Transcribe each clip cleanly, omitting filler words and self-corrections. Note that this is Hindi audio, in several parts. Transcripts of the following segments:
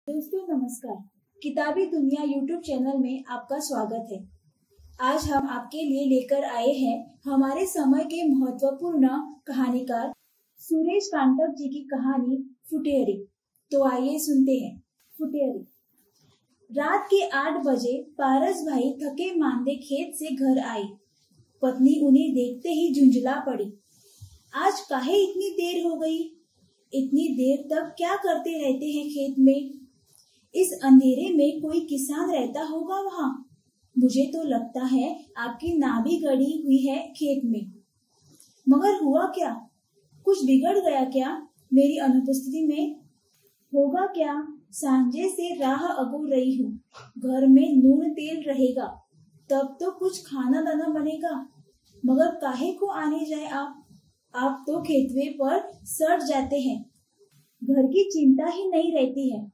दोस्तों नमस्कार। किताबी दुनिया यूट्यूब चैनल में आपका स्वागत है। आज हम आपके लिए लेकर आए हैं हमारे समय के महत्वपूर्ण कहानीकार सुरेश कांटक जी की कहानी फुटेहरी। तो आइए सुनते हैं फुटेहरी। रात के 8 बजे पारस भाई थके मांदे खेत से घर आए। पत्नी उन्हें देखते ही झुंझला पड़ी। आज काहे इतनी देर हो गई? इतनी देर तक क्या करते रहते हैं खेत में? इस अंधेरे में कोई किसान रहता होगा वहाँ। मुझे तो लगता है आपकी नाभि गड़ी हुई है खेत में। मगर हुआ क्या? कुछ बिगड़ गया क्या मेरी अनुपस्थिति में? होगा क्या? सांझे से राह अगोर रही हूँ। घर में नून तेल रहेगा तब तो कुछ खाना दाना बनेगा। मगर काहे को आने जाए आप तो खेतवे पर सड़ जाते हैं। घर की चिंता ही नहीं रहती है।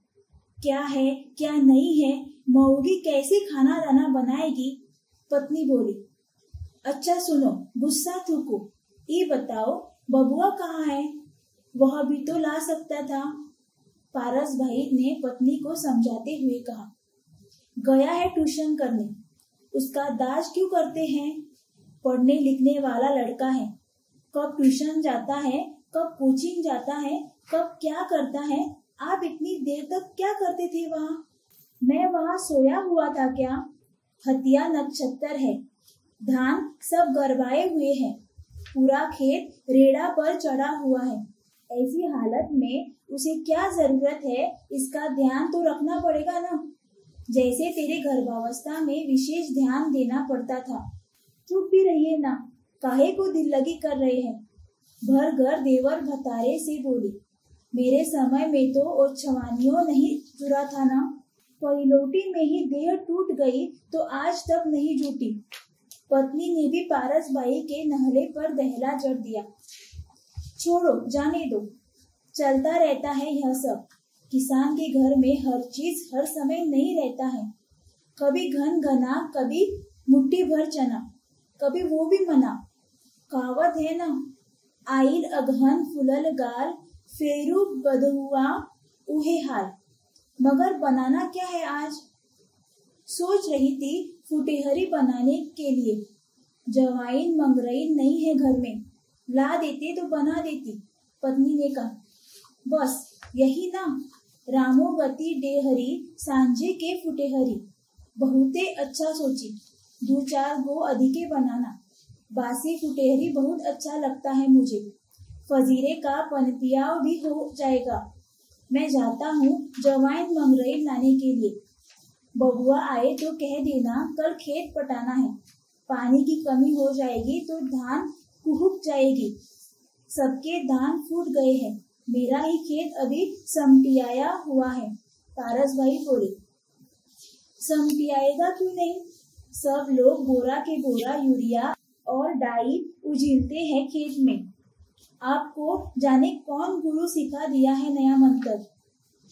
क्या है क्या नहीं है, मऊगी कैसे खाना दाना बनाएगी? पत्नी बोली। अच्छा सुनो, गुस्सा थूको। ये बताओ बबुआ कहाँ है? वह भी तो ला सकता था। पारस भाई ने पत्नी को समझाते हुए कहा। गया है ट्यूशन करने। उसका दाज क्यों करते हैं? पढ़ने लिखने वाला लड़का है। कब ट्यूशन जाता है, कब कोचिंग जाता है, कब क्या करता है। आप इतनी देर तक क्या करते थे वहाँ? मैं वहाँ सोया हुआ था क्या? हतिया नक्षत्र है, धान सब गरबाए हुए हैं, पूरा खेत रेड़ा पर चढ़ा हुआ है। ऐसी हालत में उसे क्या जरूरत है, इसका ध्यान तो रखना पड़ेगा ना। जैसे तेरे गर्भावस्था में विशेष ध्यान देना पड़ता था। चुप भी रहिए ना, काहे को दिल लगी कर रहे हैं? भर घर देवर भतारे से बोली। मेरे समय में तो ओछवानियों नहीं जुड़ा था ना। पहिलोटी में ही देह टूट गई तो आज तक नहीं जुटी। पत्नी ने भी पारस भाई के नहले पर दहला जड़ दिया। छोड़ो, जाने दो, चलता रहता है यह सब। किसान के घर में हर चीज हर समय नहीं रहता है। कभी घन घना, कभी मुट्ठी भर चना, कभी वो भी मना। कहावत है ना, आइल अगहन फुलल गाल, फेरू बदहुआ उहे हाल। मगर बनाना क्या है आज? सोच रही थी फुटेहरी बनाने के लिए। जवाइन मंगरई नहीं है घर में, ला देते तो बना देती। पत्नी ने कहा। बस यही ना, रामोगति डेहरी सांझे के फुटेहरी। बहुते अच्छा सोची, 2-4 गो अधिके बनाना। बासी फुटेहरी बहुत अच्छा लगता है मुझे। फजीरे का पनपियाव भी हो जाएगा। मैं जाता हूँ जवाइन मंगरई लाने के लिए। बबुआ आए तो कह देना कल खेत पटाना है। पानी की कमी हो जाएगी तो धान कुहुक जाएगी। सबके धान फूट गए हैं, मेरा ही खेत अभी समटियाया हुआ है। पारस भाई बोले। समटियाएगा क्यों नहीं? सब लोग बोरा के बोरा यूरिया और डाई उझिलते हैं खेत में। आपको जाने कौन गुरु सिखा दिया है नया मंत्र,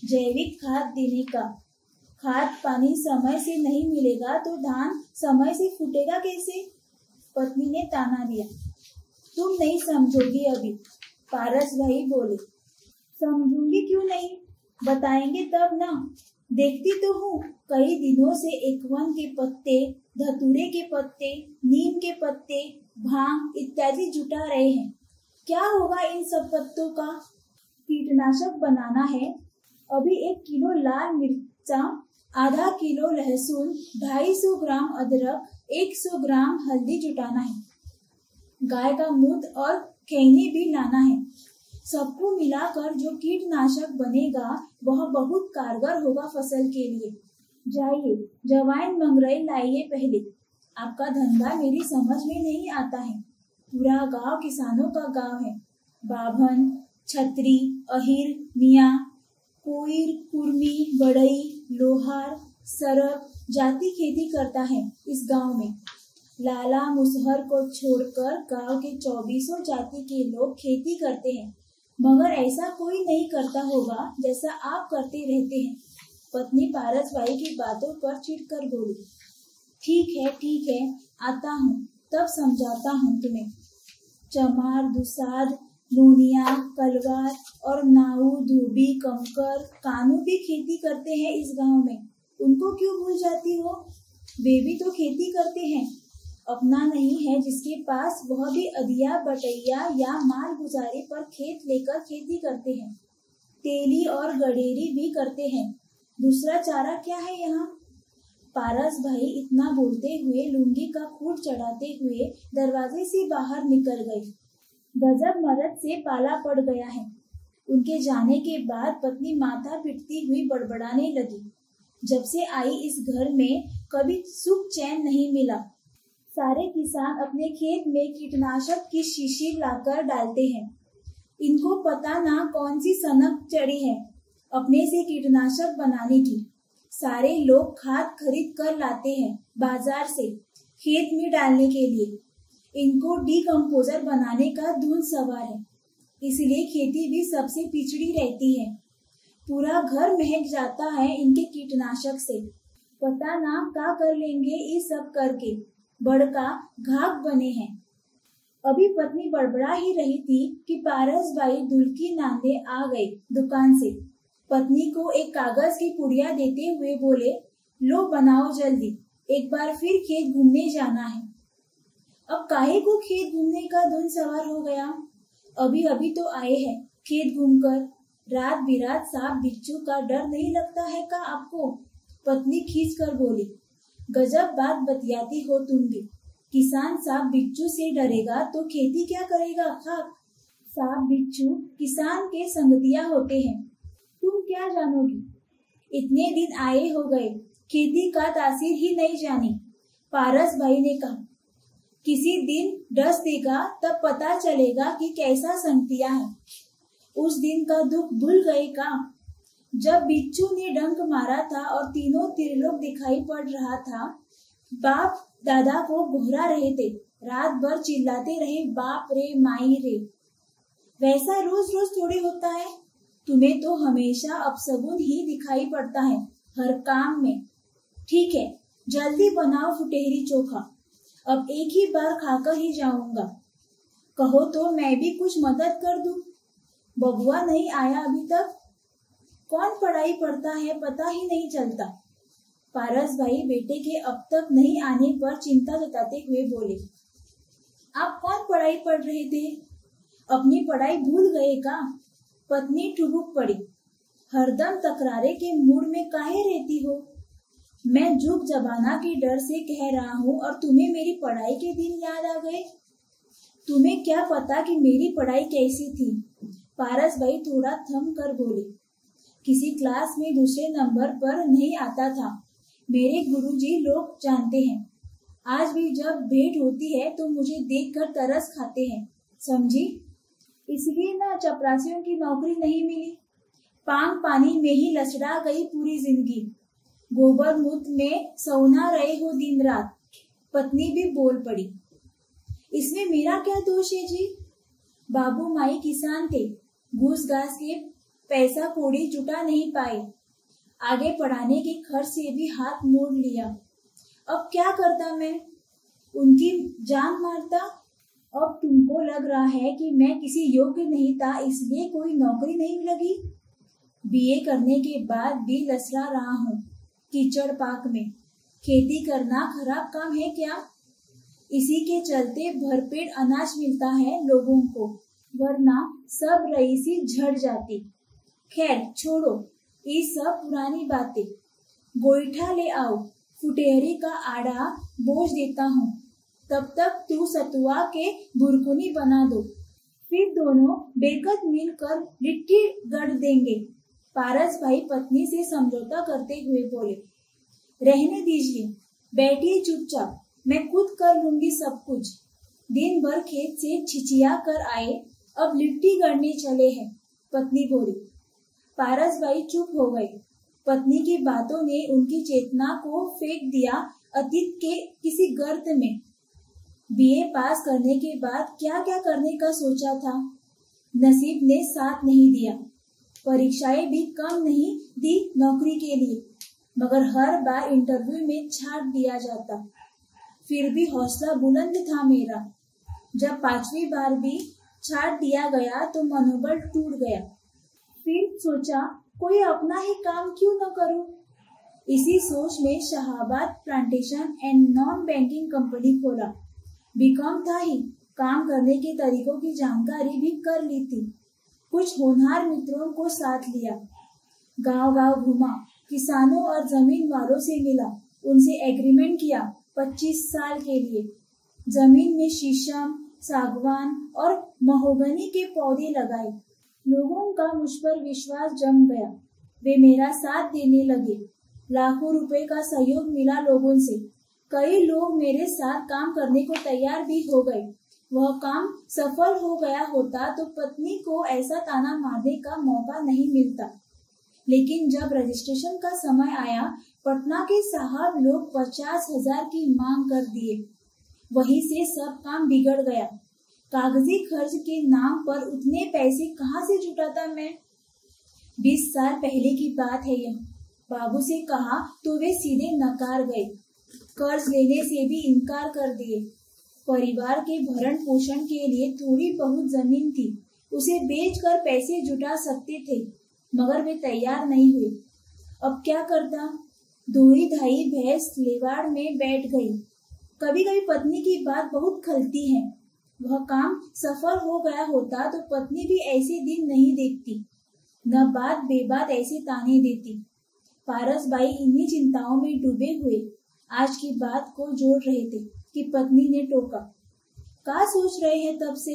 जैविक खाद देने का। खाद पानी समय से नहीं मिलेगा तो धान समय से फूटेगा कैसे? पत्नी ने ताना दिया। तुम नहीं समझोगी अभी, पारस भाई बोले। समझूंगी क्यों नहीं, बताएंगे तब ना। देखती तो हूँ कई दिनों से एकवन के पत्ते, धतूरे के पत्ते, नीम के पत्ते, भांग इत्यादि जुटा रहे हैं। क्या होगा इन सब पत्तों का? कीटनाशक बनाना है। अभी 1 किलो लाल मिर्चा, आधा किलो लहसुन, 250 ग्राम अदरक, 100 ग्राम हल्दी जुटाना है। गाय का मूत्र और खैनी भी लाना है। सबको मिलाकर जो कीटनाशक बनेगा वह बहुत कारगर होगा फसल के लिए। जाइए जवाइन मंगरई लाइए पहले। आपका धंधा मेरी समझ में नहीं आता है। पूरा गांव किसानों का गांव है। बाभन, छतरी, अहिर, मियाँ, कोइर, कुर्मी, बड़ई, लोहार, सरक जाति खेती करता है इस गांव में। लाला मुसहर को छोड़कर गांव के 24 जाति के लोग खेती करते हैं। मगर ऐसा कोई नहीं करता होगा जैसा आप करते रहते हैं। पत्नी पारस भाई की बातों पर चिढ़कर बोली। ठीक है, आता हूँ, तब समझाता हूँ तुम्हें। चमार, दुसाध, नूनिया, कलवार और नाऊ, धोबी, कमकर, कानू भी खेती करते हैं इस गांव में। उनको क्यों भूल जाती हो? वे भी तो खेती करते हैं। अपना नहीं है जिसके पास, वह भी अधिया, बटैया या माल गुजारे पर खेत लेकर खेती करते हैं। तेली और गडेरी भी करते हैं। दूसरा चारा क्या है यहाँ? पारस भाई इतना बोलते हुए लुंगी का खूट चढ़ाते हुए दरवाजे से बाहर निकल गए। गजब मर्द से पाला पड़ गया है। उनके जाने के बाद पत्नी माथा पीटती हुई बड़बड़ाने लगी। जब से आई इस घर में कभी सुख चैन नहीं मिला। सारे किसान अपने खेत में कीटनाशक की शीशी लाकर डालते हैं। इनको पता ना कौन सी सनक चढ़ी है अपने से कीटनाशक बनाने की। सारे लोग खाद खरीद कर लाते हैं बाजार से खेत में डालने के लिए। इनको डीकम्पोजर बनाने का धुन सवार है, इसलिए खेती भी सबसे पिछड़ी रहती है। पूरा घर महक जाता है इनके कीटनाशक से। पता ना क्या कर लेंगे ये सब करके, बड़का घाक बने हैं। अभी पत्नी बड़बड़ा ही रही थी कि पारस भाई दुल्की नांदे आ गए दुकान से। पत्नी को एक कागज की पुड़िया देते हुए बोले, लो बनाओ जल्दी, एक बार फिर खेत घूमने जाना है। अब काहे को खेत घूमने का धुन सवार हो गया? अभी अभी तो आए हैं खेत घूमकर। रात बिरात सांप बिच्छू का डर नहीं लगता है का आपको? पत्नी खींच कर बोली, गजब बात बतियाती हो तुम भी। किसान सांप बिच्छू से डरेगा तो खेती क्या करेगा? खाक। सांप बिच्छू किसान के संगतिया होते हैं, तुम क्या जानोगी? इतने दिन आए हो गए, खेती का तासीर ही नहीं जानी। पारस भाई ने कहा, किसी दिन डस देगा तब पता चलेगा कि कैसा संगतिया है। उस दिन का दुख भूल गए का? जब बिच्छू ने डंक मारा था और तीनों त्रिलोक दिखाई पड़ रहा था, बाप दादा को घोरा रहे थे, रात भर चिल्लाते रहे, बाप रे माई रे। वैसा रोज रोज थोड़े होता है। तुम्हें तो हमेशा अपशगुन ही दिखाई पड़ता है हर काम में। ठीक है, जल्दी बनाओ फुटेहरी चोखा, अब एक ही बार खाकर ही जाऊंगा। कहो तो मैं भी कुछ मदद कर दूं। बबुआ नहीं आया अभी तक? कौन पढ़ाई पढ़ता है पता ही नहीं चलता। पारस भाई बेटे के अब तक नहीं आने पर चिंता जताते हुए बोले, आप कौन पढ़ाई पढ़ रहे थे? अपनी पढ़ाई भूल गए का? पत्नी ठुबुक पड़ी, हरदम तकरारे के मूड में काहे रहती हो? मैं जुग जमाना के डर से कह रहा हूँ और तुम्हें मेरी पढ़ाई के दिन याद आ गए। तुम्हें क्या पता कि मेरी पढ़ाई कैसी थी? पारस भाई थोड़ा थम कर बोले, किसी क्लास में दूसरे नंबर पर नहीं आता था, मेरे गुरुजी लोग जानते हैं। आज भी जब भेंट होती है तो मुझे देखकर तरस खाते हैं, समझी? इसलिए ना चपरासियों की नौकरी नहीं मिली। पांग पानी में ही लसड़ा गई पूरी जिंदगी। गोबर मूत में सौना रहे हो दिन रात। पत्नी भी बोल पड़ी, इसमें मेरा क्या दोष है जी? बाबू माई किसान थे, घूस घास के पैसा कौड़ी जुटा नहीं पाए, आगे पढ़ाने के खर्च से भी हाथ मोड़ लिया। अब क्या करता मैं? उनकी जान मारता? अब तुमको लग रहा है कि मैं किसी योग्य नहीं था इसलिए कोई नौकरी नहीं लगी? बीए करने के बाद भी लसरा रहा हूँ कीचड़ पाक में। खेती करना खराब काम है क्या? इसी के चलते भरपेट अनाज मिलता है लोगों को, वरना सब रईसी झड़ जाती। खैर छोड़ो ये सब पुरानी बातें। गोईठा ले आओ, फुटेहरी का आड़ा बोझ देता हूँ, तब तक तू सतुआ के बुरकुनी बना दो, फिर दोनों बेकत मिलकर लिट्टी गढ़ देंगे। पारस भाई पत्नी से समझौता करते हुए बोले, रहने दीजिए, बैठिए चुपचाप, मैं खुद कर लूंगी सब कुछ। दिन भर खेत से छिचिया कर आए, अब लिट्टी गढ़ने चले हैं, पत्नी बोली। पारस भाई चुप हो गए। पत्नी की बातों ने उनकी चेतना को फेंक दिया अतीत के किसी गर्त में। बीए पास करने के बाद क्या क्या करने का सोचा था, नसीब ने साथ नहीं दिया। परीक्षाएं भी कम नहीं दी नौकरी के लिए, मगर हर बार इंटरव्यू में छाट दिया जाता। फिर भी हौसला बुलंद था मेरा। जब 5वीं बार भी छाट दिया गया तो मनोबल टूट गया। फिर सोचा कोई अपना ही काम क्यों न करूं। इसी सोच में Shahabad plantation and non banking company खोला। बीकॉम था ही, काम करने के तरीकों की जानकारी भी कर ली थी। कुछ होनहार मित्रों को साथ लिया, गांव-गांव घूमा, किसानों और जमीन वालों से मिला, उनसे एग्रीमेंट किया 25 साल के लिए। जमीन में शीशम, सागवान और महोगनी के पौधे लगाए। लोगों का मुझ पर विश्वास जम गया, वे मेरा साथ देने लगे। लाखों रुपए का सहयोग मिला लोगों से। कई लोग मेरे साथ काम करने को तैयार भी हो गए। वह काम सफल हो गया होता तो पत्नी को ऐसा ताना मारने का मौका नहीं मिलता। लेकिन जब रजिस्ट्रेशन का समय आया, पटना के साहब लोग 50,000 की मांग कर दिए। वहीं से सब काम बिगड़ गया। कागजी खर्च के नाम पर उतने पैसे कहाँ से जुटाता मैं। 20 साल पहले की बात है यह। बाबू से कहा तो वे सीधे नकार गए। कर्ज लेने से भी इनकार कर दिए। परिवार के भरण पोषण के लिए थोड़ी बहुत जमीन थी, उसे बेचकर पैसे जुटा सकते थे, मगर वे तैयार नहीं हुए। अब क्या करता। दोई धाई भैंस लेवाड़ में बैठ गई। कभी कभी पत्नी की बात बहुत खलती है। वह काम सफल हो गया होता तो पत्नी भी ऐसे दिन नहीं देखती, न बात बेबात ऐसे ताने देती। पारस भाई इन्हीं चिंताओं में डूबे हुए आज की बात को जोड़ रहे थे कि पत्नी ने टोका। क्या सोच रहे हैं तब से,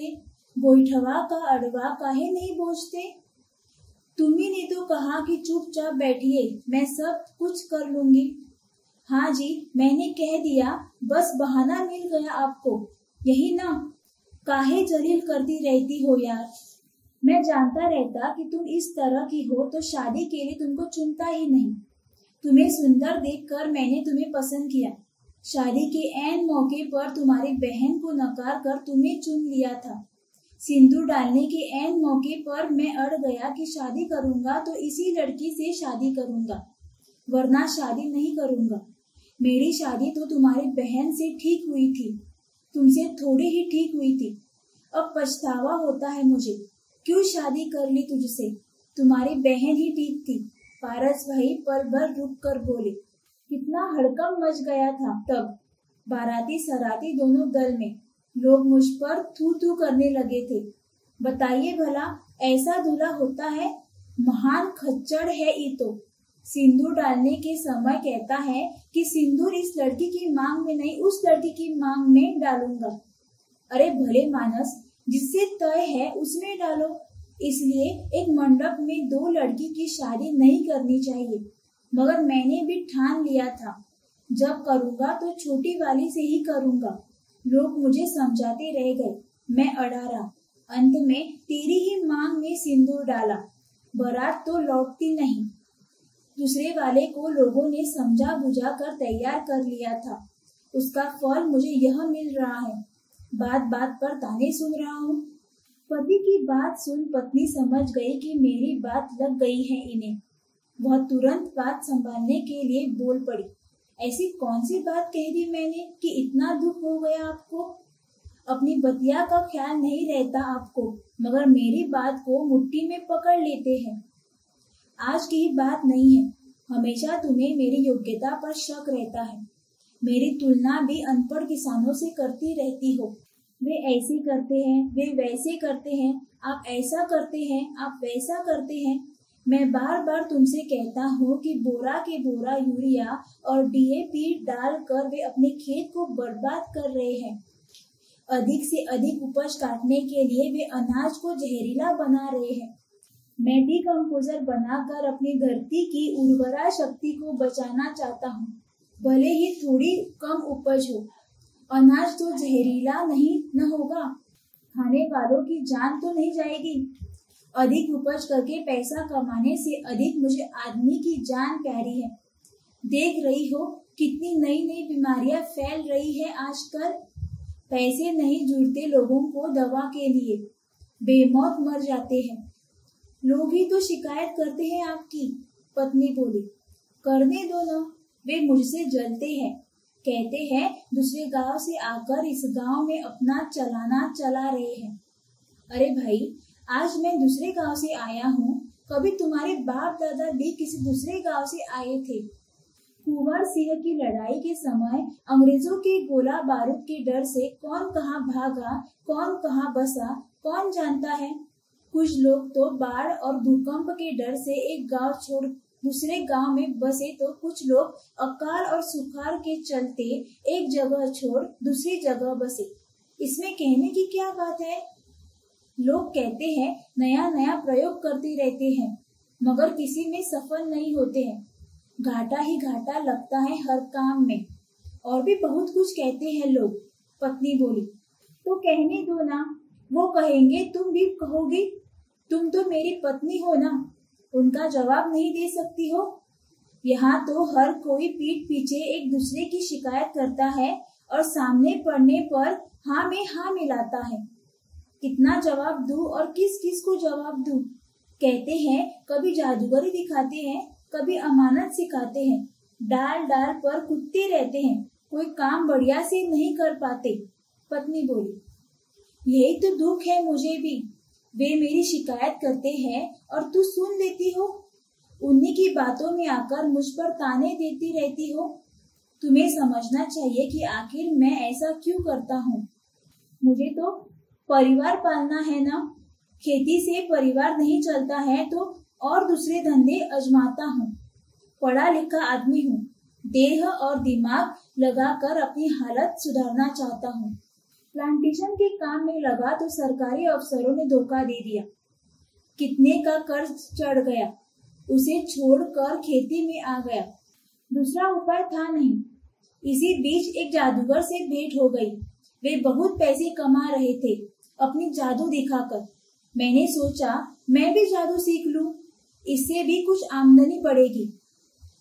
गोईठवा का अड़वा काहे नहीं बोझते। तुम्ही ने तो कहा कि चुपचाप बैठिए, मैं सब कुछ कर लूंगी। हाँ जी, मैंने कह दिया, बस बहाना मिल गया आपको, यही ना। काहे जलील करती रहती हो यार। मैं जानता रहता कि तुम इस तरह की हो तो शादी के लिए तुमको चुनता ही नहीं। तुम्हें सुंदर देखकर मैंने तुम्हें पसंद किया। शादी के ऐन मौके पर तुम्हारी बहन को नकार कर तुम्हें चुन लिया था। सिंदूर डालने के ऐन मौके पर मैं अड़ गया कि शादी करूंगा तो इसी लड़की से शादी करूंगा, वरना शादी नहीं करूंगा। मेरी शादी तो तुम्हारी बहन से ठीक हुई थी, तुमसे थोड़ी ही ठीक हुई थी। अब पछतावा होता है मुझे, क्यों शादी कर ली तुझसे। तुम्हारी बहन ही ठीक थी। पारस भाई पल भर रुक कर बोले। कितना हड़कंप मच गया था तब। बाराती सराती दोनों दल में लोग मुझ पर थू थू करने लगे थे। बताइए भला, ऐसा दूल्हा होता है। महान खच्चड़ है ये तो। सिंदूर डालने के समय कहता है कि सिंदूर इस लड़की की मांग में नहीं, उस लड़की की मांग में डालूंगा। अरे भले मानस, जिससे तय है उसमें डालो। इसलिए एक मंडप में दो लड़की की शादी नहीं करनी चाहिए। मगर मैंने भी ठान लिया था, जब करूंगा तो छोटी वाली से ही करूंगा। लोग मुझे समझाते रह गए, मैं अड़ा रहा। अंत में तेरी ही मांग में सिंदूर डाला। बारात तो लौटती नहीं। दूसरे वाले को लोगों ने समझा बुझा कर तैयार कर लिया था। उसका फल मुझे यह मिल रहा है। बात बात पर ताने सुन रहा हूँ। पति की बात सुन पत्नी समझ गई कि मेरी बात लग गई है इन्हें। वह तुरंत बात संभालने के लिए बोल पड़ी। ऐसी कौन सी बात कह दी मैंने कि इतना दुख हो गया आपको। अपनी बतिया का ख्याल नहीं रहता आपको, मगर मेरी बात को मुट्ठी में पकड़ लेते हैं। आज की ही बात नहीं है, हमेशा तुम्हें मेरी योग्यता पर शक रहता है। मेरी तुलना भी अनपढ़ किसानों से करती रहती हो। वे ऐसे करते हैं, वे वैसे करते हैं, आप ऐसा करते हैं, आप वैसा करते हैं। मैं बार बार तुमसे कहता हूँ कि बोरा के बोरा यूरिया और डीएपी डालकर वे अपने खेत को बर्बाद कर रहे हैं। अधिक से अधिक उपज काटने के लिए वे अनाज को जहरीला बना रहे हैं। मैं डिकम्पोजर बनाकर अपनी धरती की उर्वरा शक्ति को बचाना चाहता हूँ, भले ही थोड़ी कम उपज हो। अनाज तो जहरीला नहीं न होगा, खाने वालों की जान तो नहीं जाएगी। अधिक उपज करके पैसा कमाने से अधिक मुझे आदमी की जान प्यारी है। देख रही हो कितनी नई नई बीमारियां फैल रही है आजकल। पैसे नहीं जुड़ते लोगों को दवा के लिए, बेमौत मर जाते हैं। लोग ही तो शिकायत करते हैं आपकी। पत्नी बोली। करने दो ना, वे मुझसे जलते हैं। कहते हैं दूसरे गांव से आकर इस गांव में अपना चलाना चला रहे हैं। अरे भाई, आज मैं दूसरे गांव से आया हूँ। कभी तुम्हारे बाप दादा भी किसी दूसरे गांव से आए थे। कुंवर सिंह की लड़ाई के समय अंग्रेजों के गोला बारूद के डर से कौन कहाँ भागा, कौन कहाँ बसा, कौन जानता है। कुछ लोग तो बाढ़ और भूकंप के डर से एक गांव छोड़ दूसरे गांव में बसे, तो कुछ लोग अकाल और सुखाड़ के चलते एक जगह छोड़ दूसरी जगह बसे। इसमें कहने की क्या बात है। लोग कहते हैं नया नया प्रयोग करते रहते हैं, मगर किसी में सफल नहीं होते हैं। घाटा ही घाटा लगता है हर काम में। और भी बहुत कुछ कहते हैं लोग। पत्नी बोली, तो कहने दो ना, वो कहेंगे तुम भी कहोगी। तुम तो मेरी पत्नी हो ना, उनका जवाब नहीं दे सकती हो। यहाँ तो हर कोई पीठ पीछे एक दूसरे की शिकायत करता है और सामने पड़ने पर हाँ में हाँ मिलाता है। कितना जवाब दूं और किस किस को जवाब दूं। कहते हैं कभी जादूगरी दिखाते हैं, कभी अमानत सिखाते हैं, डाल डाल पर कूदते रहते हैं, कोई काम बढ़िया से नहीं कर पाते। पत्नी बोली, यही तो दुख है मुझे भी। वे मेरी शिकायत करते हैं और तू सुन लेती हो। उन्हीं की बातों में आकर मुझ पर ताने देती रहती हो। तुम्हें समझना चाहिए कि आखिर मैं ऐसा क्यों करता हूँ। मुझे तो परिवार पालना है ना। खेती से परिवार नहीं चलता है तो और दूसरे धंधे आजमाता हूँ। पढ़ा लिखा आदमी हूँ। देह और दिमाग लगाकर अपनी हालत सुधारना चाहता हूँ। प्लांटेशन के काम में लगा तो सरकारी अफसरों ने धोखा दे दिया। कितने का कर्ज चढ़ गया, उसे छोड़कर खेती में आ गया। दूसरा उपाय था नहीं। इसी बीच एक जादूगर से भेंट हो गई। वे बहुत पैसे कमा रहे थे अपनी जादू दिखाकर। मैंने सोचा मैं भी जादू सीख लूं, इससे भी कुछ आमदनी बढ़ेगी,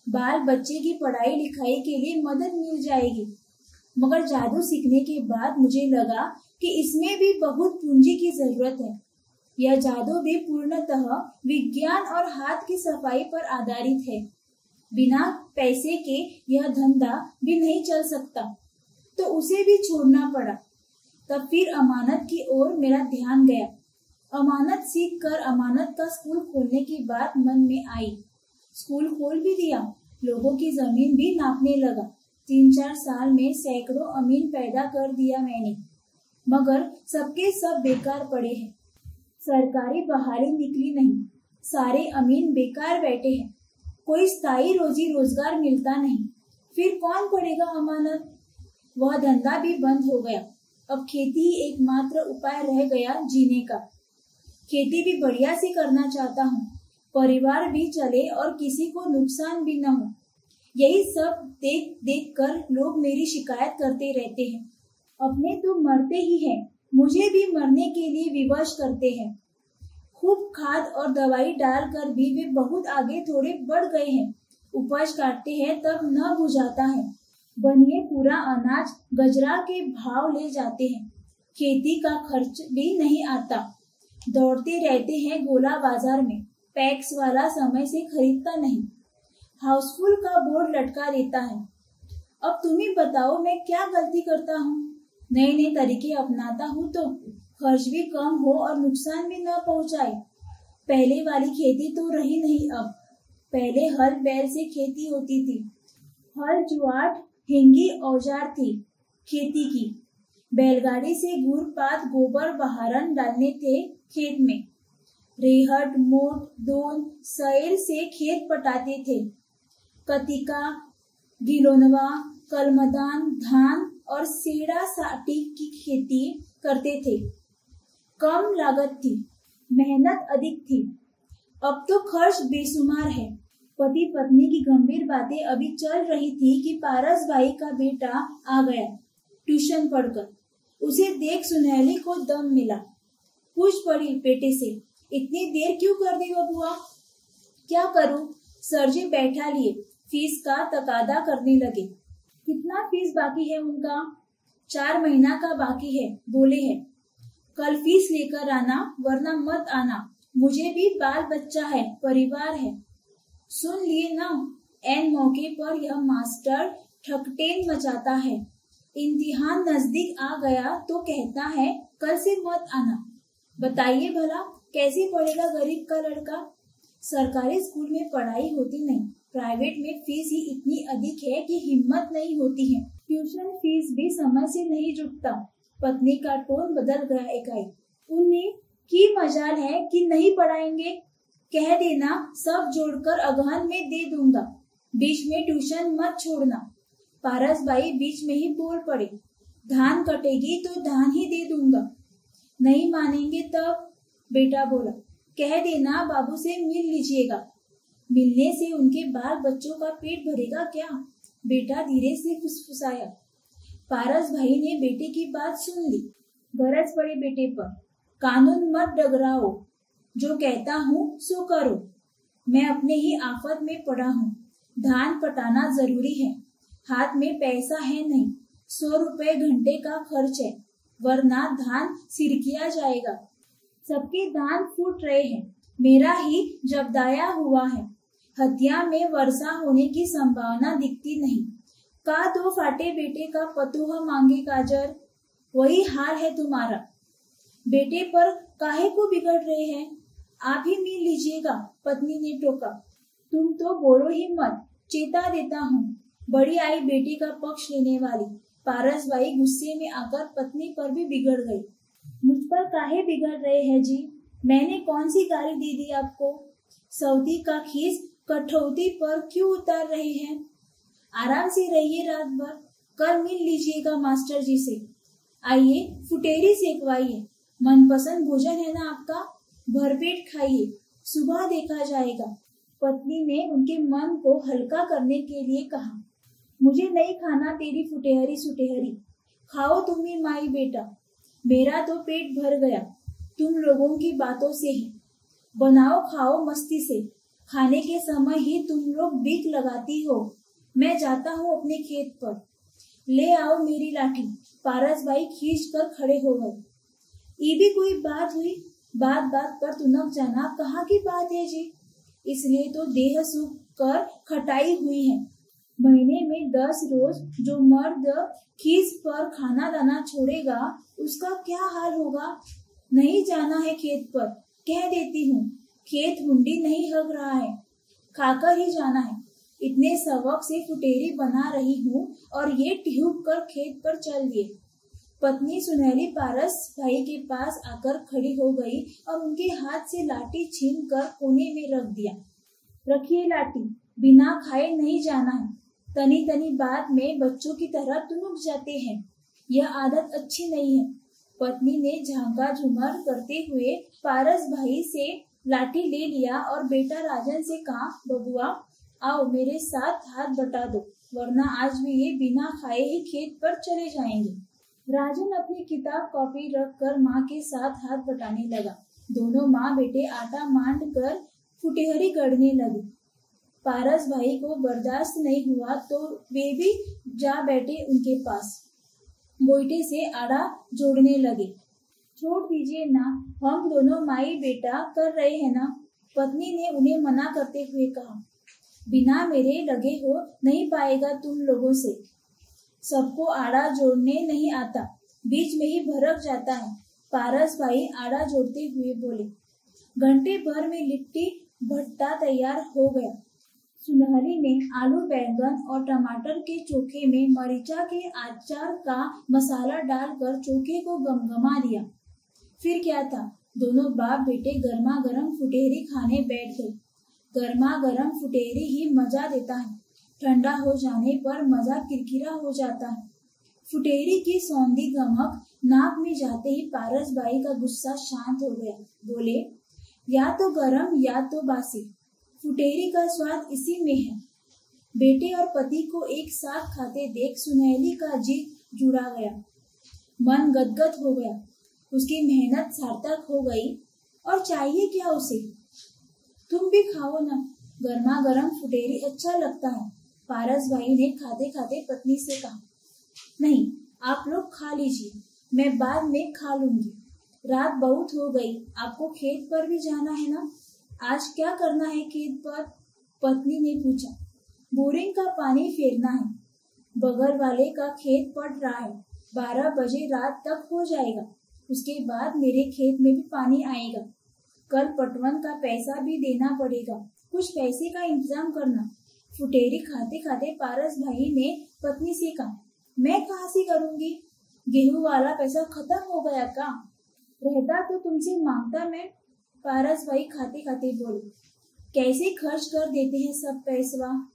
बाल बच्चे की पढ़ाई लिखाई के लिए मदद मिल जाएगी। मगर जादू सीखने के बाद मुझे लगा कि इसमें भी बहुत पूंजी की जरूरत है। यह जादू भी पूर्णतः विज्ञान और हाथ की सफाई पर आधारित है। बिना पैसे के यह धंधा भी नहीं चल सकता, तो उसे भी छोड़ना पड़ा। तब फिर अमानत की ओर मेरा ध्यान गया। अमानत सीख कर अमानत का स्कूल खोलने की बात मन में आई। स्कूल खोल भी दिया, लोगों की जमीन भी नापने लगा। 3-4 साल में सैकड़ों अमीन पैदा कर दिया मैंने, मगर सबके सब बेकार पड़े हैं। सरकारी बहाली निकली नहीं, सारे अमीन बेकार बैठे हैं। कोई स्थायी रोजी रोजगार मिलता नहीं। फिर कौन पड़ेगा अमानत। वह धंधा भी बंद हो गया। अब खेती ही एकमात्र उपाय रह गया जीने का। खेती भी बढ़िया से करना चाहता हूँ, परिवार भी चले और किसी को नुकसान भी न हो। यही सब देख देख कर लोग मेरी शिकायत करते रहते हैं। अपने तो मरते ही हैं, मुझे भी मरने के लिए विवश करते हैं। खूब खाद और दवाई डालकर भी वे बहुत आगे थोड़े बढ़ गए हैं। उपज काटते हैं तब न बुझाता है। बनिए पूरा अनाज गजरा के भाव ले जाते हैं। खेती का खर्च भी नहीं आता। दौड़ते रहते हैं गोला बाजार में। पैक्स वाला समय से खरीदता नहीं, हाउसफुल का बोर्ड लटका देता है। अब तुम ही बताओ मैं क्या गलती करता हूँ। नए नए तरीके अपनाता हूँ तो खर्च भी कम हो और नुकसान भी न पहुँचाए। पहले वाली खेती तो रही नहीं अब। पहले हल बैल से खेती होती थी। हल जुआट हिंगी औजार थी खेती की। बैलगाड़ी से गुड़ पात गोबर बहारन डालने थे खेत में। रेहट मोट दोन सैर से खेत पटाते थे। कतिका गिलोनवा कलमदान धान और सेड़ा साटी की खेती करते थे। कम लागत थी, मेहनत अधिक थी। अब तो खर्च बेशुमार है। पति पत्नी की गंभीर बातें अभी चल रही थी कि पारस भाई का बेटा आ गया ट्यूशन पढ़कर। उसे देख सुनहली को दम मिला। पूछ पड़ी बेटे से, इतनी देर क्यों कर दी बबुआ। क्या करूं, सर जी बैठा लिए फीस का तकादा करने लगे। कितना फीस बाकी है उनका। 4 महीना का बाकी है बोले हैं। कल फीस लेकर आना वरना मत आना। मुझे भी बाल बच्चा है, परिवार है। सुन लिए ना, एन मौके पर यह मास्टर ठकटेन मचाता है। इम्तिहान नजदीक आ गया तो कहता है कल से मत आना। बताइए भला कैसे पढ़ेगा गरीब का लड़का। सरकारी स्कूल में पढ़ाई होती नहीं, प्राइवेट में फीस ही इतनी अधिक है कि हिम्मत नहीं होती है। ट्यूशन फीस भी समय से नहीं जुटता। पत्नी का टोन बदल गया एकाएक। उन्हें की मजाल है कि नहीं पढ़ाएंगे। कह देना सब जोड़कर अगहन में दे दूंगा, बीच में ट्यूशन मत छोड़ना। पारस भाई बीच में ही बोल पड़े, धान कटेगी तो धान ही दे दूंगा। नहीं मानेंगे तब? बेटा बोला, कह देना बाबू से मिल लीजिएगा। मिलने से उनके बाल बच्चों का पेट भरेगा क्या? बेटा धीरे से फुसफुसाया। पारस भाई ने बेटे की बात सुन ली। गरज पड़े बेटे पर, कानून मत डगराओ, जो कहता हूँ सो करो। मैं अपने ही आफत में पड़ा हूँ। धान पटाना जरूरी है, हाथ में पैसा है नहीं। 100 रुपए घंटे का खर्च है, वरना धान सिरकिया जाएगा। सबके धान फूट रहे हैं, मेरा ही जब्दाया हुआ है। हथिया में वर्षा होने की संभावना दिखती नहीं। का दो फाटे बेटे का पतोह मांगे काजर, वही हाल है तुम्हारा। बेटे पर काहे को बिगड़ रहे हैं? आप ही मिल लीजिएगा, पत्नी ने टोका। तुम तो बोलो ही मत, चेता देता हूँ। बड़ी आई बेटे का पक्ष लेने वाली। पारस भाई गुस्से में आकर पत्नी पर भी बिगड़ गई। मुझ पर काहे बिगड़ रहे हैं जी? मैंने कौन सी गाली दे दी आपको? सऊदी का खीस कठौती पर क्यों उतार रहे हैं? आराम से रहिए रात भर, कल मिल लीजिएगा मास्टर जी से। आइए फुटेरी सेकवाइए, मनपसंद भोजन है ना आपका, भरपेट खाइए, सुबह देखा जाएगा। पत्नी ने उनके मन को हल्का करने के लिए कहा, मुझे नहीं खाना तेरी फुटेहरी सुटेहरी, खाओ तुम ही माई बेटा, मेरा तो पेट भर गया तुम लोगों की बातों से ही। बनाओ खाओ मस्ती से, खाने के समय ही तुम लोग बीक लगाती हो। मैं जाता हूँ अपने खेत पर, ले आओ मेरी लाठी। पारस भाई खींच कर खड़े हो गए। ये भी कोई बात हुई? बात बात पर तुनक जाना कहाँ की बात है जी? इसलिए तो देह सूख कर खटाई हुई है। महीने में 10 रोज जो मर्द खीस पर खाना दाना छोड़ेगा, उसका क्या हाल होगा? नहीं जाना है खेत पर, कह देती हूँ। खेत हुंडी नहीं हग रहा है, खाकर ही जाना है। इतने सबक से फुटेरी बना रही हूँ और ये ट्यूब कर खेत पर चल दिए। पत्नी सुनहली पारस भाई के पास आकर खड़ी हो गई और उनके हाथ से लाठी छीन कर कोने में रख दिया। रखिए लाठी, बिना खाए नहीं जाना है। तनी तनी बात में बच्चों की तरह तुनुक जाते हैं, यह आदत अच्छी नहीं है। पत्नी ने झांका झुमर करते हुए पारस भाई से लाठी ले लिया और बेटा राजन से कहा, बबुआ आओ मेरे साथ हाथ बटा दो, वरना आज भी ये बिना खाए ही खेत पर चले जाएंगे। राजन अपनी किताब कॉपी रख कर माँ के साथ हाथ बटाने लगा। दोनों माँ बेटे आटा मांड कर फुटेहरी गढ़ने लगे। पारस भाई को बर्दाश्त नहीं हुआ तो वे भी जा बैठे उनके पास। गोईठे से आड़ा जोड़ने लगे। छोड़ दीजिए ना, हम दोनों माई बेटा कर रहे हैं ना, पत्नी ने उन्हें मना करते हुए कहा। बिना मेरे लगे हो नहीं पाएगा तुम लोगों से। सबको आड़ा जोड़ने नहीं आता, बीच में ही भरक जाता है। पारस भाई आड़ा जोड़ते हुए बोले। घंटे भर में लिट्टी भट्टा तैयार हो गया। सुनहरी ने आलू बैंगन और टमाटर के चोखे में मरीचा के अचार का मसाला डालकर चोखे को गमगमा दिया। फिर क्या था, दोनों बाप बेटे गर्मा गर्म फुटेहरी खाने बैठ गए। गर्मा गर्म फुटेहरी ही मजा देता है, ठंडा हो जाने पर मजा किरकिरा हो जाता है। फुटेहरी की सौंधी गमक नाक में जाते ही पारस भाई का गुस्सा शांत हो गया। बोले, या तो गरम या तो बासी, फुटेहरी का स्वाद इसी में है। बेटे और पति को एक साथ खाते देख सुनहली का जी जुड़ा गया, मन गदगद हो गया। उसकी मेहनत सार्थक हो गई। और चाहिए क्या उसे? तुम भी खाओ ना, गर्मा गर्म फुटेहरी अच्छा लगता है। पारस भाई ने खाते खाते पत्नी से कहा। नहीं, आप लोग खा लीजिए, मैं बाद में खा लूंगी। रात बहुत हो गई, आपको खेत पर भी जाना है ना? आज क्या करना है खेत पर? पत्नी ने पूछा। बोरिंग का पानी फेरना है, बगल वाले का खेत पड़ रहा है, 12 बजे रात तक हो जाएगा। उसके बाद मेरे खेत में भी पानी आएगा। कल पटवन का पैसा भी देना पड़ेगा, कुछ पैसे का इंतजाम करना। फुटेरी खाते खाते पारस भाई ने पत्नी से कहा, मैं कहाँ से करूँगी? गेहूं वाला पैसा खत्म हो गया का? रहता तो तुमसे मांगता मैं। पारस भाई खाते खाते बोले, कैसे खर्च कर देते हैं सब पैसवा,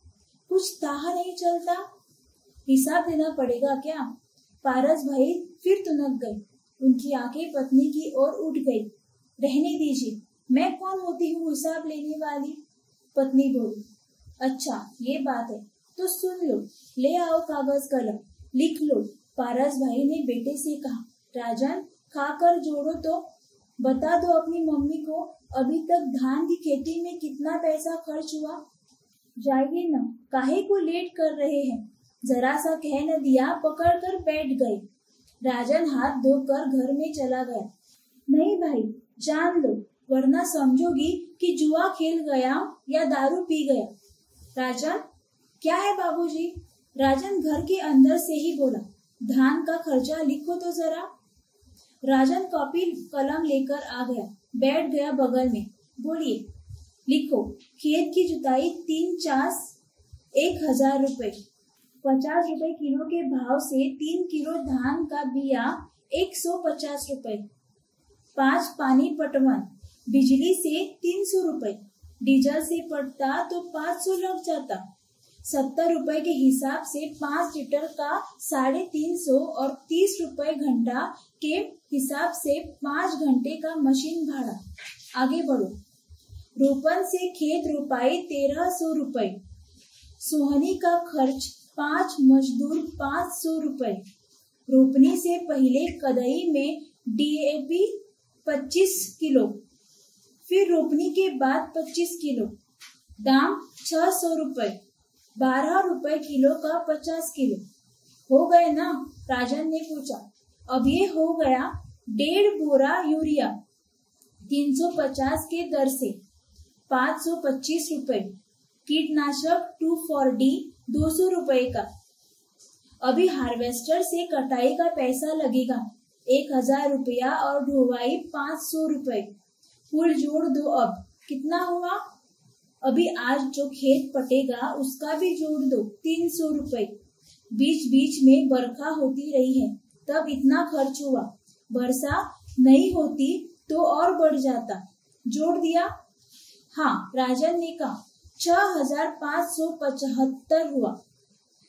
कुछ ताहा नहीं चलता। हिसाब देना पड़ेगा क्या? पारस भाई फिर तुनक गए। उनकी आंखें पत्नी की ओर उठ गई। रहने दीजिए, मैं कौन होती हूँ हिसाब लेने वाली? पत्नी बोली, अच्छा ये बात है तो सुन लो, ले आओ कागज कलम, लिख लो। पारस भाई ने बेटे से कहा, राजन खाकर जोड़ो तो बता दो अपनी मम्मी को, अभी तक धान की खेती में कितना पैसा खर्च हुआ। जाइए न, काहे को लेट कर रहे हैं? जरा सा कह न दिया, पकड़ कर बैठ गए। राजन हाथ धोकर घर में चला गया। नहीं भाई, जान लो, वरना समझोगी कि जुआ खेल गया या दारू पी गया। राजन, क्या है बाबूजी? राजन घर के अंदर से ही बोला, धान का खर्चा लिखो तो जरा। राजन कॉपी कलम लेकर आ गया, बैठ गया बगल में। बोलिए, लिखो, खेत की जुताई 3 चास 1000 रुपए, 50 रुपए किलो के भाव से 3 किलो धान का बिया 150 रुपए, 5 पानी पटवन, बिजली से 300 रुपए, डीजल से पड़ता तो 500 लग जाता। 70 रुपए के हिसाब से 5 लीटर का 350 और 30 रुपए घंटा के हिसाब से 5 घंटे का मशीन भाड़ा। आगे बढ़ो। रोपन से खेत रुपाई 1300 रुपए, सोहनी का खर्च 5 मजदूर 500 रुपए, रोपनी से पहले कदई में DAP 25 किलो, फिर रोपनी के बाद 25 किलो, दाम 600 रुपए, 12 रुपए किलो का 50 किलो। हो गए ना? राजन ने पूछा। अब ये हो गया 1.5 बोरा यूरिया 350 के दर से 525 रुपए, कीटनाशक 2,4-D 200 रुपए का। अभी हार्वेस्टर से कटाई का पैसा लगेगा 1000 रुपया और ढुवाई 500 रुपए। कुल जोड़ दो, अब कितना हुआ? अभी आज जो खेत पटेगा उसका भी जोड़ दो, 300 रुपए। बीच बीच में बरखा होती रही है तब इतना खर्च हुआ, वर्षा नहीं होती तो और बढ़ जाता। जोड़ दिया? हाँ, राजन ने कहा। 6575 हुआ।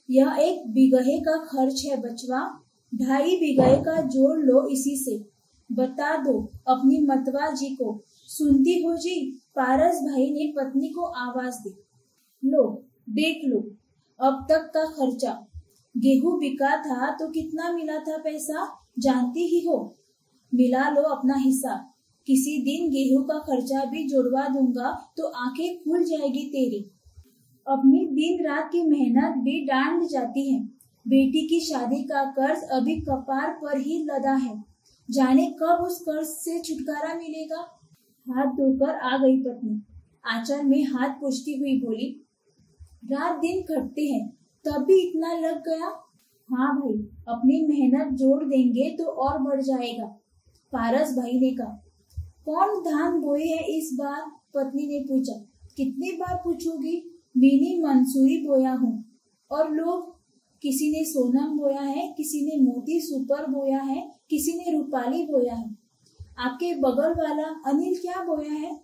यह 1 बीघे का खर्च है बचवा, 2.5 बीघे का जोड़ लो इसी से। बता दो अपनी मतवा जी को। सुनती हो जी? पारस भाई ने पत्नी को आवाज दी। लो देख लो अब तक का खर्चा। गेहूं बिका था तो कितना मिला था पैसा, जानती ही हो। मिला लो अपना हिसाब। किसी दिन गेहूं का खर्चा भी जोड़वा दूंगा तो आंखें खुल जाएगी तेरी। अपनी दिन रात की मेहनत भी डांड जाती है। बेटी की शादी का कर्ज अभी कपार पर ही लदा है, जाने कब उस कर्ज से छुटकारा मिलेगा। हाथ धोकर आ गई पत्नी, आंचल में हाथ पोंछती हुई बोली, रात दिन खटते हैं तब भी इतना लग गया। हाँ भाई, अपनी मेहनत जोड़ देंगे तो और बढ़ जाएगा। पारस भाई ने कहा। कौन धान बोए है इस बार? पत्नी ने पूछा। कितनी बार पूछोगी? मिनी मंसूरी बोया हूँ। और लोग? किसी ने सोनम बोया है, किसी ने मोती सुपर बोया है, किसी ने रूपाली बोया है। आपके बगल वाला अनिल क्या बोया है?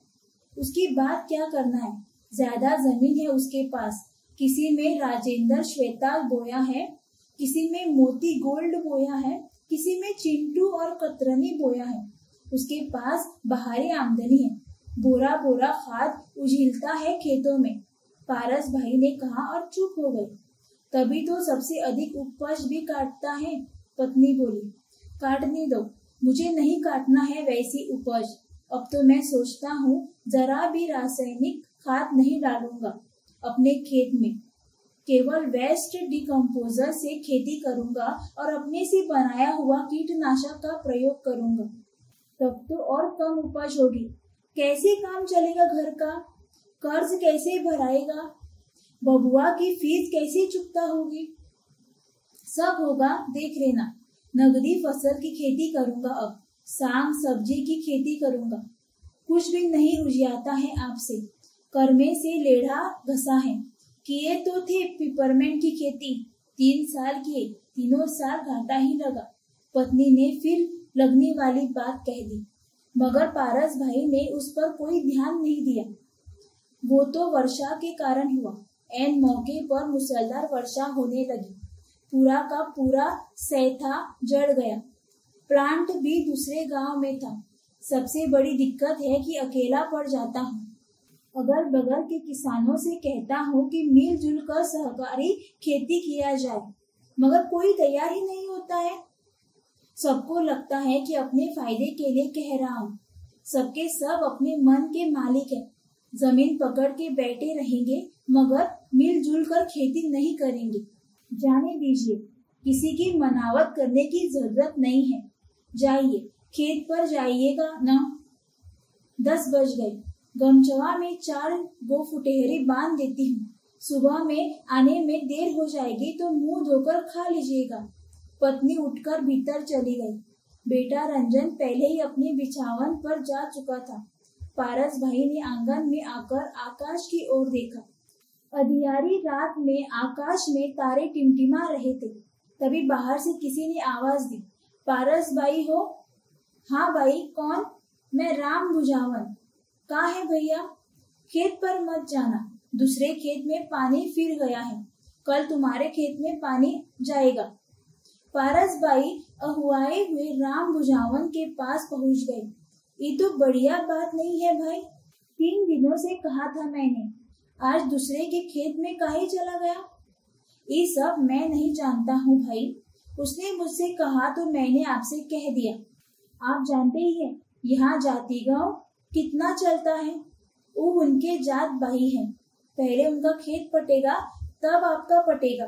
उसकी बात क्या करना है, ज्यादा जमीन है उसके पास। किसी में राजेंद्र श्वेता बोया है, किसी में मोती गोल्ड बोया है, किसी में चिंटू और कतरनी बोया है। उसके पास बाहरी आमदनी है, बोरा बोरा खाद उझिलता है खेतों में। पारस भाई ने कहा और चुप हो गई। तभी तो सबसे अधिक उपज भी काटता है। पत्नी बोली, काटने दो, मुझे नहीं काटना है वैसी उपज। अब तो मैं सोचता हूँ जरा भी रासायनिक खाद नहीं डालूंगा अपने खेत में, केवल वेस्ट डिकम्पोजर से खेती करूंगा और अपने से बनाया हुआ कीटनाशक का प्रयोग करूंगा। तब तो और कम उपज होगी। कैसे काम चलेगा घर का? कर्ज कैसे भराएगा? बबुआ की फीस कैसे चुकता होगी? सब होगा, देख लेना। नगदी फसल की खेती करूंगा अब, साग सब्जी की खेती करूंगा। कुछ भी नहीं उजियाता है आपसे, कर्मे से लेढ़ा घसा है। किए तो थे पिपरमेंट की खेती, 3 साल किए, तीनों साल घाटा ही लगा। पत्नी ने फिर लगने वाली बात कह दी, मगर पारस भाई ने उस पर कोई ध्यान नहीं दिया। वो तो वर्षा के कारण हुआ। ऐन मौके पर मूसलाधार वर्षा होने लगी। पूरा का पूरा सैथा जड़ गया। प्लांट भी दूसरे गांव में था। सबसे बड़ी दिक्कत है कि अकेला पड़ जाता हूँ। अगल बगल के किसानों से कहता हूँ कि मिलजुल कर सहकारी खेती किया जाए, मगर कोई तैयार ही नहीं होता है। सबको लगता है कि अपने फायदे के लिए कह रहा हूँ। सबके सब अपने मन के मालिक हैं। जमीन पकड़ के बैठे रहेंगे, मगर मिलजुल कर खेती नहीं करेंगे। जाने दीजिए, किसी की मनावत करने की जरूरत नहीं है। जाइए, खेत पर जाइएगा ना। 10 बज गए। गमछवा में 4 गो फुटेहरी बांध देती हूँ। सुबह में आने में देर हो जाएगी तो मुंह धोकर खा लीजिएगा। पत्नी उठकर भीतर चली गई। बेटा रंजन पहले ही अपने बिछावन पर जा चुका था। पारस भाई ने आंगन में आकर आकाश की ओर देखा। अंधियारी रात में आकाश में तारे टिमटिमा रहे थे। तभी बाहर से किसी ने आवाज दी, पारस भाई हो? हाँ भाई, कौन? मैं राम बुझावन। कहाँ है भैया? खेत पर मत जाना, दूसरे खेत में पानी फिर गया है। कल तुम्हारे खेत में पानी जाएगा। पारस भाई अहुआए हुए राम बुझावन के पास पहुंच गए। ये तो बढ़िया बात नहीं है भाई। 3 दिनों से कहा था मैंने, आज दूसरे के खेत में काहे चला गया? ये सब मैं नहीं जानता हूँ भाई। उसने मुझसे कहा तो मैंने आपसे कह दिया। आप जानते ही हैं यहाँ जाति गांव कितना चलता है। वो उनके जात भाई हैं। पहले उनका खेत पटेगा तब आपका पटेगा,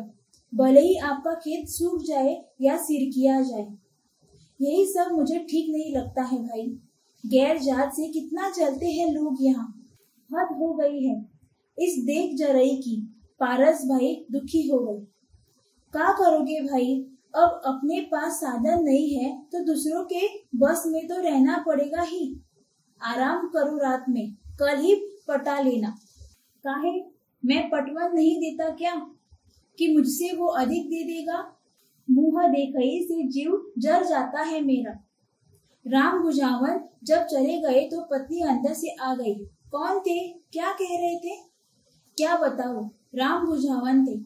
भले ही आपका खेत सूख जाए या सिरकिया जाए। यही सब मुझे ठीक नहीं लगता है भाई। गैर जात से कितना चलते हैं लोग यहाँ। हद हो गई है इस देख जरई की। पारस भाई दुखी हो गए। क्या करोगे भाई? अब अपने पास साधन नहीं है तो दूसरों के बस में तो रहना पड़ेगा ही। आराम करो रात में, कल ही पटा लेना। काहे? मैं पटवन नहीं देता क्या कि मुझसे वो अधिक दे देगा? मुँह देखई से जीव जर जाता है मेरा। राम बुझावन जब चले गए तो पत्नी अंदर से आ गई। कौन थे? क्या कह रहे थे? क्या बताओ? राम बुझावन थे।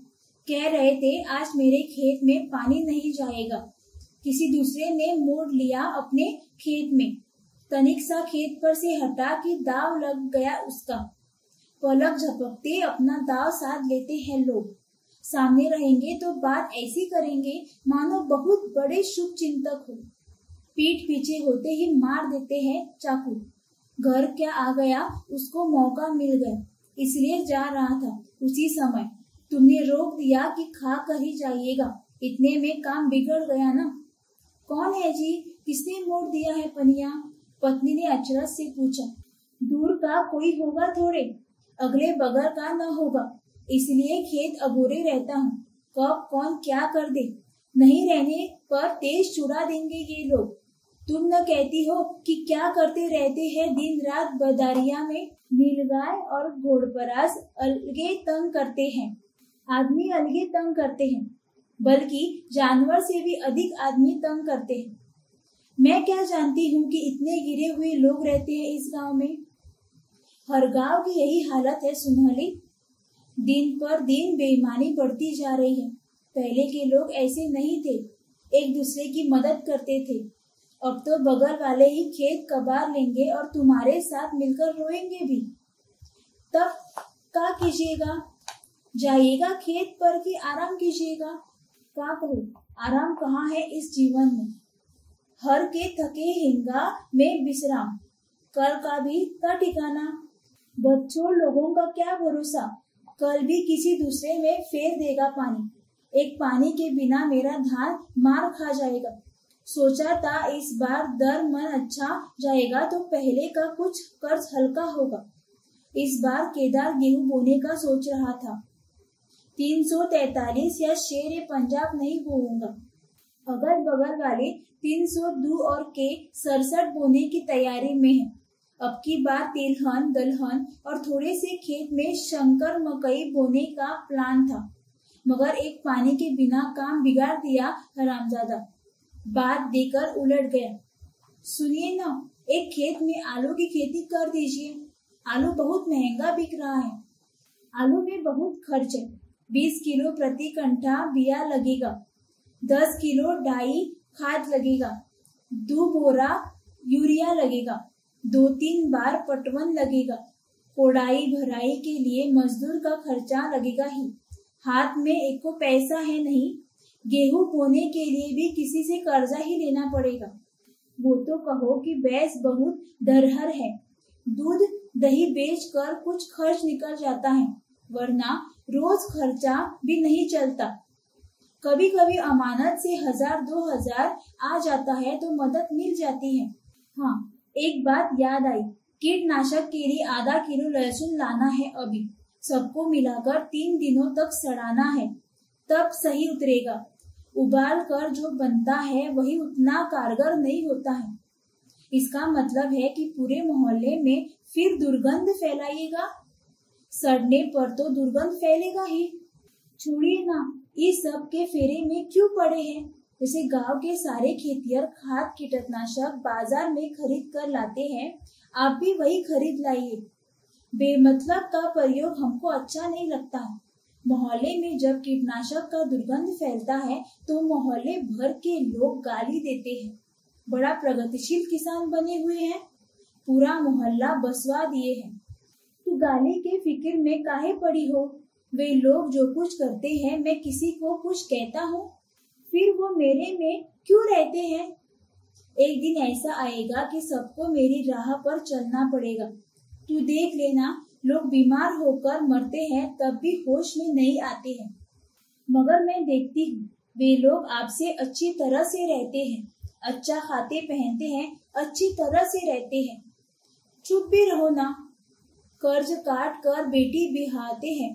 कह रहे थे आज मेरे खेत में पानी नहीं जाएगा। किसी दूसरे ने मोड़ लिया अपने खेत में। तनिक सा खेत पर से हटा कि दाव लग गया उसका। पलक झपकते अपना दाव साध लेते हैं लोग। सामने रहेंगे तो बात ऐसी करेंगे मानो बहुत बड़े शुभ चिंतक हो। पीठ पीछे होते ही मार देते हैं चाकू। घर क्या आ गया, उसको मौका मिल गया इसलिए जा रहा था। उसी समय तुमने रोक दिया कि खा कर ही जाइएगा। इतने में काम बिगड़ गया ना। कौन है जी? किसने मोड़ दिया है पनिया? पत्नी ने अचरज से पूछा। दूर का कोई होगा थोड़े, अगले बगल का न होगा, इसलिए खेत अगोरे रहता हूँ। कब कौन क्या कर दे, नहीं रहने पर तेज छुड़ा देंगे ये लोग। तुम न कहती हो कि क्या करते रहते हैं दिन रात बदारिया में? नीलगाय और घोड़परास अलगे तंग करते हैं, आदमी अलगे तंग करते हैं, बल्कि जानवर से भी अधिक आदमी तंग करते हैं। मैं क्या जानती हूँ कि इतने गिरे हुए लोग रहते हैं इस गांव में। हर गांव की यही हालत है सुनहली। दिन पर दिन बेईमानी बढ़ती जा रही है। पहले के लोग ऐसे नहीं थे, एक दूसरे की मदद करते थे। अब तो बगल वाले ही खेत कबार लेंगे और तुम्हारे साथ मिलकर रोएंगे भी। तब क्या कीजिएगा? जाइएगा खेत पर कि आराम कीजिएगा? क्या करूं, आराम कहाँ है इस जीवन में। हर के थके हिंगा में विश्राम, कल का भी का ठिकाना। बच्चों लोगों का क्या भरोसा, कल भी किसी दूसरे में फेर देगा पानी। एक पानी के बिना मेरा धान मार खा जाएगा। सोचा था इस बार दर मन अच्छा जाएगा तो पहले का कुछ कर्ज हल्का होगा। इस बार केदार गेहूं बोने का सोच रहा था। 343 या शेर पंजाब नहीं बोऊंगा। अगल बगल वाले 300 दू और के 67 बोने की तैयारी में है। अब की बार तिलहन, दलहन और थोड़े से खेत में शंकर मकई बोने का प्लान था, मगर एक पानी के बिना काम बिगाड़ दिया हरामजादा। बात देकर उलट गया। सुनिए ना, एक खेत में आलू की खेती कर दीजिए। आलू बहुत महंगा बिक रहा है। आलू में बहुत खर्च है। 20 किलो प्रति कंठा बिया लगेगा, 10 किलो डाई खाद लगेगा, 2 बोरा यूरिया लगेगा, 2-3 बार पटवन लगेगा, कोड़ाई भराई के लिए मजदूर का खर्चा लगेगा ही। हाथ में एको पैसा है नहीं। गेहूं बोने के लिए भी किसी से कर्जा ही लेना पड़ेगा। वो तो कहो कि भैंस बहुत दरहर है, दूध दही बेचकर कुछ खर्च निकल जाता है, वरना रोज खर्चा भी नहीं चलता। कभी कभी अमानत से 1000-2000 आ जाता है तो मदद मिल जाती है। हाँ, एक बात याद आई, कीटनाशक के लिए आधा किलो लहसुन लाना है। अभी सबको मिलाकर 3 दिनों तक सड़ाना है, तब सही उतरेगा। उबाल कर जो बनता है वही उतना कारगर नहीं होता है। इसका मतलब है कि पूरे मोहल्ले में फिर दुर्गंध फैलाइएगा। सड़ने पर तो दुर्गंध फैलेगा ही। छोड़िए ना, इस सब के फेरे में क्यों पड़े हैं। जैसे गांव के सारे खेतिहर खाद कीटनाशक बाजार में खरीद कर लाते हैं, आप भी वही खरीद लाइए। बेमतलब का प्रयोग हमको अच्छा नहीं लगता है। मोहल्ले में जब कीटनाशक का दुर्गंध फैलता है तो मोहल्ले भर के लोग गाली देते हैं, बड़ा प्रगतिशील किसान बने हुए हैं, पूरा मोहल्ला बसवा दिए हैं। तो गाली के फिक्र में काहे पड़ी हो। वे लोग जो कुछ करते हैं, मैं किसी को कुछ कहता हूँ, फिर वो मेरे में क्यों रहते हैं। एक दिन ऐसा आएगा कि सबको मेरी राह पर चलना पड़ेगा। तू देख लेना, लोग बीमार होकर मरते हैं तब भी होश में नहीं आते हैं, मगर मैं देखती हूँ वे लोग आपसे अच्छी तरह से रहते हैं, अच्छा खाते पहनते हैं, अच्छी तरह से रहते हैं। चुप भी रहो ना। कर्ज काट कर बेटी बिहाते हैं,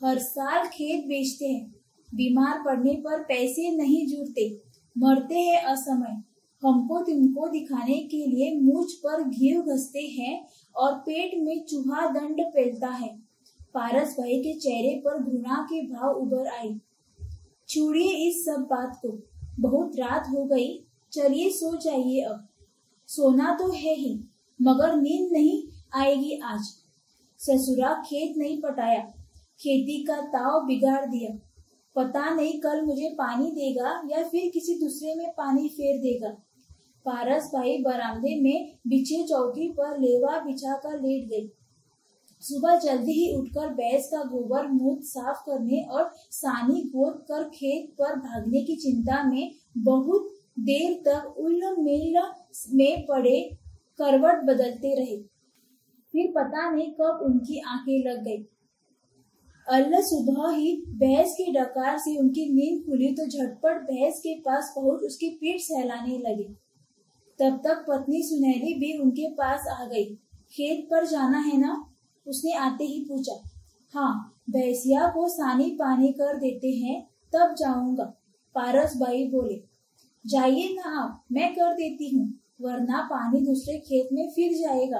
हर साल खेत बेचते हैं, बीमार पड़ने पर पैसे नहीं जुड़ते, मरते हैं असमय। हमको तुमको दिखाने के लिए मुझ पर घी घसते हैं और पेट में चूहा दंड फैलता है। पारस भाई के चेहरे पर घृणा के भाव उभर आई। छोड़िए इस सब बात को, बहुत रात हो गई, चलिए सो जाइए। अब सोना तो है ही, मगर नींद नहीं आएगी आज। ससुरा खेत नहीं पटाया, खेती का ताव बिगाड़ दिया। पता नहीं कल मुझे पानी देगा या फिर किसी दूसरे में पानी फेर देगा। पारस भाई बरामदे में बिछे चौकी पर लेवा बिछा कर लेट गई। सुबह जल्दी ही उठकर भैंस का गोबर मूत्र साफ करने और सानी गोद कर खेत पर भागने की चिंता में बहुत देर तक उल्लमेल में पड़े करवट बदलते रहे। फिर पता नहीं कब उनकी आंखें लग गई। अल्लाह सुबह ही भैंस की डकार से उनकी नींद खुली तो झटपट भैंस के पास पहुंच उसकी पीठ सहलाने लगे। तब तक पत्नी सुनहरी भी उनके पास आ गई। खेत पर जाना है ना? उसने आते ही पूछा। हाँ, भैंसिया को सानी पानी कर देते हैं तब जाऊंगा। पारस भाई बोले। जाइए ना आप, मैं कर देती हूँ, वरना पानी दूसरे खेत में फिर जाएगा।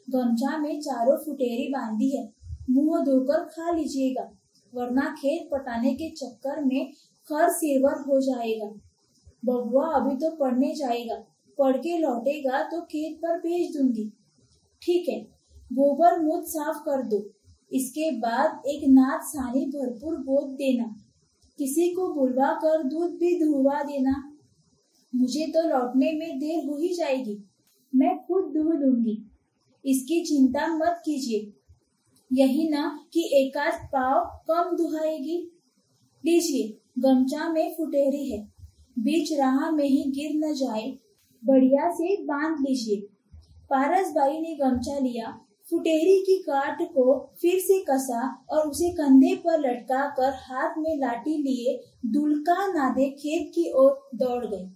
गमछा में चारों फुटेरी बांधी है, मुंह धोकर खा लीजिएगा, वरना खेत पटाने के चक्कर में खर सेवर हो जाएगा। बबुआ अभी तो पढ़ने जाएगा, पढ़ के लौटेगा तो खेत पर भेज दूंगी। ठीक है, गोबर मुझ साफ कर दो, इसके बाद एक नाद सानी भरपूर गोद देना, किसी को बुलवा कर दूध भी दुहवा देना। मुझे तो लौटने में देर हो ही जाएगी, मैं खुद दुह दूंगी, इसकी चिंता मत कीजिए। यही ना कि एकाध पाव कम दुहाएगी। लीजिए, गमछा में फुटेरी है, बीच राह में ही गिर न जाए, बढ़िया से बांध लीजिए। पारस भाई ने गमछा लिया, फुटेरी की गांठ को फिर से कसा और उसे कंधे पर लटका कर हाथ में लाठी लिए दुलका नादे खेत की ओर दौड़ गए।